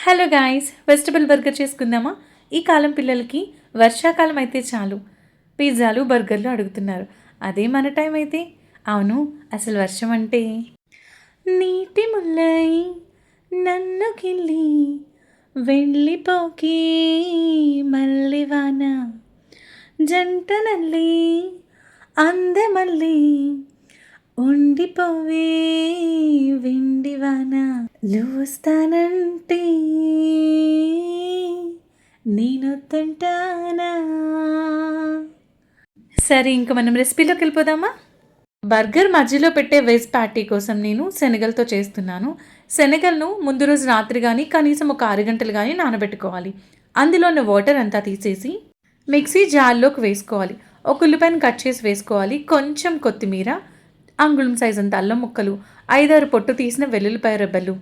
Hello guys, vegetable burger చేసుకుందామా? ఈ కాలం పిల్లలకి వర్షాకాలం అయితే చాలు పిజ్జాలు బర్గర్లు అడుగుతున్నారు. అదే మన టైం అయితే అవును, అసలు వర్షం అంటే నీటి ముల్లై నన్ను గిల్లి వెళ్ళిపోకి మల్లివాన జంట నల్లి అందమల్లి ఉండిపోవే వెండివాన వస్తానంటే నేనొద్దంటానా. సరే, ఇంక మనం రెసిపీలోకి వెళ్ళిపోదామా? బర్గర్ మధ్యలో పెట్టే వెజ్ ప్యాటీ కోసం నేను శనగలతో చేస్తున్నాను. శనగలను ముందు రోజు రాత్రి కానీ కనీసం ఒక 6 గంటలు కానీ నానబెట్టుకోవాలి. అందులో ఉన్న వాటర్ అంతా తీసేసి మిక్సీ జార్లోకి వేసుకోవాలి. ఒక ఉల్లిపాయను కట్ చేసి వేసుకోవాలి. కొంచెం కొత్తిమీర, అంగుళం సైజ్ అంత అల్లం ముక్కలు, 5-6 పొట్టు తీసిన వెల్లుల్లిపాయ రెబ్బలు,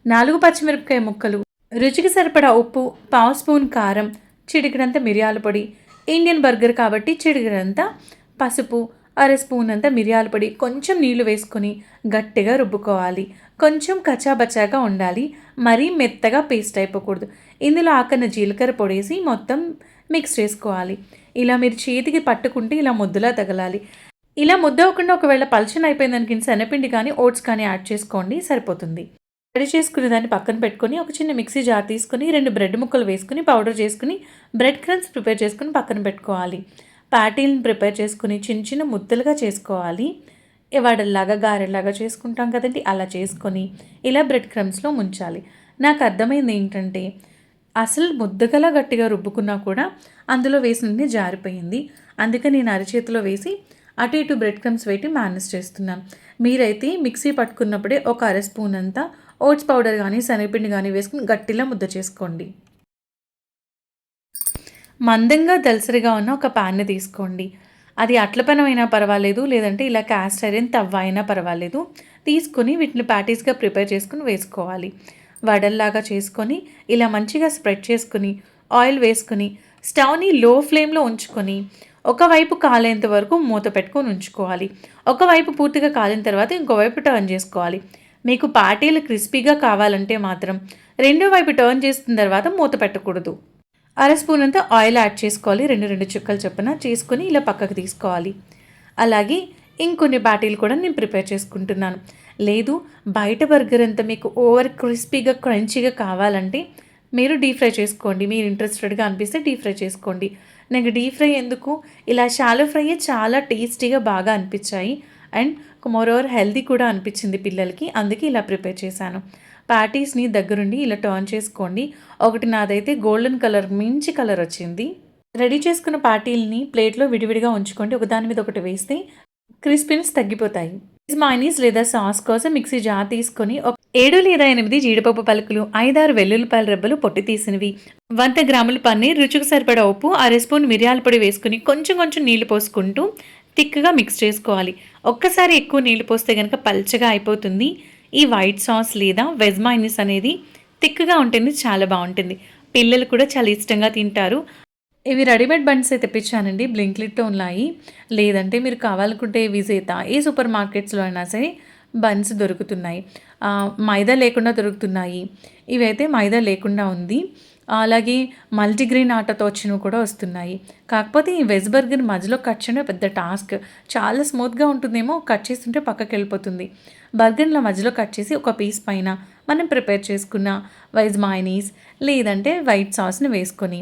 4 పచ్చిమిరపకాయ ముక్కలు, రుచికి సరిపడా ఉప్పు, పావు స్పూన్ కారం, చిటికెడంత మిరియాల పొడి, ఇండియన్ బర్గర్ కాబట్టి చిటికెడంత పసుపు, అర స్పూన్ అంత మిరియాల పొడి, కొంచెం నీళ్లు వేసుకొని గట్టిగా రుబ్బుకోవాలి. కొంచెం కచ్చాబచ్చాగా ఉండాలి, మరీ మెత్తగా పేస్ట్ అయిపోకూడదు. ఇందులో ఆకన్న జీలకర్ర పొడేసి మొత్తం మిక్స్ చేసుకోవాలి. ఇలా మీరు చేతికి పట్టుకుంటే ఇలా ముద్దలా తగలాలి. ఇలా ముద్ద అవ్వకుండా ఒకవేళ పల్చన అయిపోయిందానికి శనగపిండి కానీ ఓట్స్ కానీ యాడ్ చేసుకోండి, సరిపోతుంది. రెడీ చేసుకునే దాన్ని పక్కన పెట్టుకొని ఒక చిన్న మిక్సీ జార్ తీసుకొని 2 బ్రెడ్ ముక్కలు వేసుకుని పౌడర్ చేసుకుని బ్రెడ్ క్రమ్స్ ప్రిపేర్ చేసుకుని పక్కన పెట్టుకోవాలి. ప్యాటీలను ప్రిపేర్ చేసుకుని చిన్న చిన్న ముద్దలుగా చేసుకోవాలి. వడల్లాగా గారెలాగా చేసుకుంటాం కదండి, అలా చేసుకొని ఇలా బ్రెడ్ క్రమ్స్లో ముంచాలి. నాకు అర్థమైంది ఏంటంటే అసలు ముద్దగలా గట్టిగా రుబ్బుకున్నా కూడా అందులో వేసినది జారిపోయింది. అందుకే నేను అరచేతిలో వేసి అటు ఇటు బ్రెడ్ క్రమ్స్ వేటి మేనేజ్ చేస్తున్నాను. మీరైతే మిక్సీ పట్టుకున్నప్పుడే ఒక అర స్పూన్ అంతా ఓట్స్ పౌడర్ కానీ శనగపిండి కానీ వేసుకుని గట్టిలా ముద్ద చేసుకోండి. మందంగా దలసరిగా ఉన్న ఒక ప్యాన్ని తీసుకోండి. అది అట్ల పెనం అయినా పర్వాలేదు, లేదంటే ఇలా క్యాస్ట్ ఐరన్ తవ్వ అయినా పర్వాలేదు. తీసుకొని వీటిని ప్యాటీస్గా ప్రిపేర్ చేసుకుని వేసుకోవాలి. వడల్లాగా చేసుకొని ఇలా మంచిగా స్ప్రెడ్ చేసుకుని ఆయిల్ వేసుకొని స్టవ్ని లో ఫ్లేమ్లో ఉంచుకొని ఒకవైపు కాలేంత వరకు మూత పెట్టుకొని ఉంచుకోవాలి. ఒకవైపు పూర్తిగా కాలిన తర్వాత ఇంకోవైపు టర్న్ చేసుకోవాలి. మీకు పాటీలు క్రిస్పీగా కావాలంటే మాత్రం రెండో వైపు టర్న్ చేసిన తర్వాత మూత పెట్టకూడదు. అర స్పూన్ అంతా ఆయిల్ యాడ్ చేసుకోవాలి. 2 చుక్కలు చొప్పున చేసుకొని ఇలా పక్కకు తీసుకోవాలి. అలాగే ఇంకొన్ని పాటీలు కూడా నేను ప్రిపేర్ చేసుకుంటున్నాను. లేదు, బయట బర్గర్ అంతా మీకు ఓవర్ క్రిస్పీగా క్రంచీగా కావాలంటే మీరు డీప్ ఫ్రై చేసుకోండి. మీరు ఇంట్రెస్టెడ్గా అనిపిస్తే డీప్ ఫ్రై చేసుకోండి. నాకు డీప్ ఫ్రై ఎందుకు, ఇలా షాలో ఫ్రై చాలా టేస్టీగా బాగా అనిపించాయి. అండ్ మోరోవర్ హెల్దీ కూడా అనిపించింది పిల్లలకి. అందుకే ఇలా ప్రిపేర్ చేశాను. ప్యాటీస్ని దగ్గరుండి ఇలా టర్న్ చేసుకోండి. ఒకటి నాదైతే గోల్డెన్ కలర్ మంచి కలర్ వచ్చింది. రెడీ చేసుకున్న ప్యాటీల్ని ప్లేట్లో విడివిడిగా ఉంచుకోండి. ఒకదాని మీద ఒకటి వేస్తే క్రిస్పీనెస్ తగ్గిపోతాయి. మైనీస్ లేదా సాస్ కోసం మిక్సీ జార్ తీసుకొని 7 లేదా 8 జీడిపప్పు పలుకులు, 5-6 వెల్లుల్లిపాయల రెబ్బలు పొట్టి తీసినవి, 100 గ్రాముల పన్నీర్, రుచికి సరిపడా ఉప్పు, అర స్పూన్ మిరియాల పొడి వేసుకుని కొంచెం కొంచెం నీళ్లు పోసుకుంటూ థిక్గా మిక్స్ చేసుకోవాలి. ఒక్కసారి ఎక్కువ నీళ్లు పోస్తే కనుక పల్చగా అయిపోతుంది. ఈ వైట్ సాస్ లేదా వెజ్ మైనీస్ అనేది థిక్గా ఉంటుంది, చాలా బాగుంటుంది. పిల్లలు కూడా చాలా ఇష్టంగా తింటారు. ఇవి రెడీమేడ్ బన్స్ తెప్పించానండి, బ్లింక్లిట్తో ఉన్నాయి. లేదంటే మీరు కావాలనుకుంటే విజేత ఏ సూపర్ మార్కెట్స్లో అయినా సరే బన్స్ దొరుకుతున్నాయి. మైదా లేకుండా దొరుకుతున్నాయి. ఇవైతే మైదా లేకుండా ఉంది. అలాగే మల్టీగ్రెయిన్ ఆటతో వచ్చినవి కూడా వస్తున్నాయి. కాకపోతే ఈ వెజ్ బర్గర్ మధ్యలో కట్ చేయడం పెద్ద టాస్క్. చాలా స్మూత్గా ఉంటుందేమో, కట్ చేస్తుంటే పక్కకి వెళ్ళిపోతుంది. బర్గర్ల మధ్యలో కట్ చేసి ఒక పీస్ పైన మనం ప్రిపేర్ చేసుకున్న వెజ్ మైనీస్ లేదంటే వైట్ సాస్ని వేసుకొని,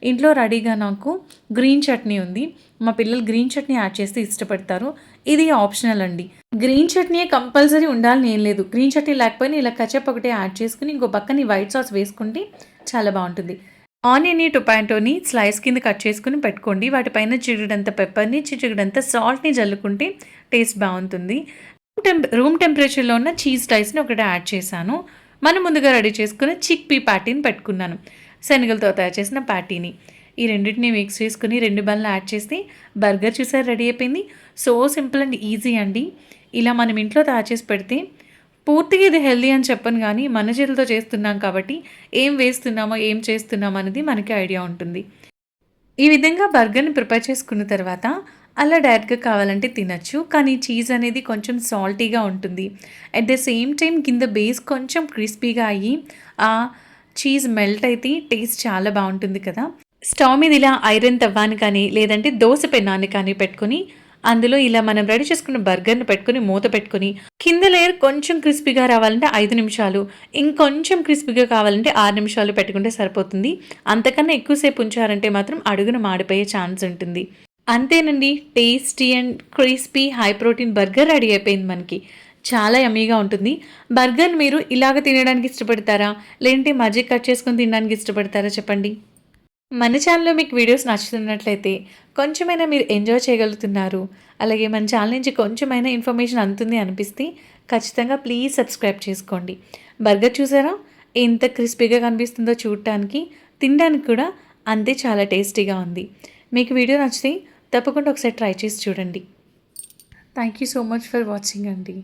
ఇంట్లో రెడీగా నాకు గ్రీన్ చట్నీ ఉంది. మా పిల్లలు గ్రీన్ చట్నీ యాడ్ చేస్తే ఇష్టపడతారు. ఇది ఆప్షనల్ అండి. గ్రీన్ చట్నీ కంపల్సరీ ఉండాలని ఏం లేదు. గ్రీన్ చట్నీ లేకపోయినా ఇలా కచప్ ఒకటే యాడ్ చేసుకుని ఇంకో పక్కన వైట్ సాస్ వేసుకుంటే చాలా బాగుంటుంది. ఆనియన్ని, టొమాటోని స్లైస్ కింద కట్ చేసుకుని పెట్టుకోండి. వాటిపైన చిటికెడంత పెప్పర్ని, చిటికెడంత సాల్ట్ని జల్లుకుంటే టేస్ట్ బాగుంటుంది. రూమ్ టెంపరేచర్లో ఉన్న చీజ్ స్లైస్ని ఒకటి యాడ్ చేశాను. మనం ముందుగా రెడీ చేసుకున్న చిక్ పీ ప్యాటీని పెట్టుకున్నాను. శనగలతో తయారు చేసిన ప్యాటీని ఈ రెండింటిని మిక్స్ చేసుకుని 2 బన్లు యాడ్ చేస్తే బర్గర్ చూసారు రెడీ అయిపోయింది. సో సింపుల్ అండ్ ఈజీ అండి. ఇలా మనం ఇంట్లో తయారు చేసి పెడితే పూర్తిగా ఇది హెల్దీ అని చెప్పను, కానీ మన చేతులతో చేస్తున్నాం కాబట్టి ఏం వేస్తున్నామో ఏం చేస్తున్నామో అనేది మనకి ఐడియా ఉంటుంది. ఈ విధంగా బర్గర్ని ప్రిపేర్ చేసుకున్న తర్వాత అలా డైరెక్ట్గా కావాలంటే తినచ్చు, కానీ చీజ్ అనేది కొంచెం సాల్టీగా ఉంటుంది. అట్ ద సేమ్ టైం కింద బేస్ కొంచెం క్రిస్పీగా అయ్యి ఆ చీజ్ మెల్ట్ అయితే టేస్ట్ చాలా బావుంటుంది కదా! స్టవ్ మీద ఇలా ఐరన్ తవ్వాని కానీ, లేదంటే దోస పెన్నాన్ని కానీ పెట్టుకొని, అందులో ఇలా మనం రెడీ చేసుకున్న బర్గర్‌ని పెట్టుకొని, మూత పెట్టుకొని, కింద లేయర్ కొంచెం క్రిస్పీగా రావాలంటే 5 నిమిషాలు, ఇంకొంచెం క్రిస్పీగా కావాలంటే 6 నిమిషాలు పెట్టుకుంటే సరిపోతుంది. అంతకన్నా ఎక్కువ సేపు ఉంచారంటే మాత్రం అడుగున మాడిపోయే ఛాన్స్ ఉంటుంది. అంతేనండి. Tasty and crispy high protein burger ready అయిపోయింది మనకి. చాలా యమ్మీగా ఉంటుంది. బర్గర్‌ని మీరు ఇలాగ తినడానికి ఇష్టపడతారా? లేదంటే మధ్యకి కట్ చేసుకొని తినడానికి ఇష్టపడతారా చెప్పండి? మన ఛానల్‌లో మీకు వీడియోస్ నచ్చుతున్నట్లయితే, కొంచెమైనా మీరు ఎంజాయ్ చేయగలుగుతున్నారు, అలాగే మన ఛానల్ నుంచి కొంచెమైనా ఇన్ఫర్మేషన్ అందుతుంది అనిపిస్తే, ఖచ్చితంగా ప్లీజ్ సబ్స్క్రైబ్ చేసుకోండి. బర్గర్ చూసారా? ఎంత క్రిస్పీగా కనిపిస్తుందో చూడటానికి, తినడానికి కూడా అంతే చాలా టేస్టీగా ఉంది. మీకు వీడియో నచ్చితే తప్పకుండా ఒకసారి ట్రై చేసి చూడండి. Thank you so much for watching అండి.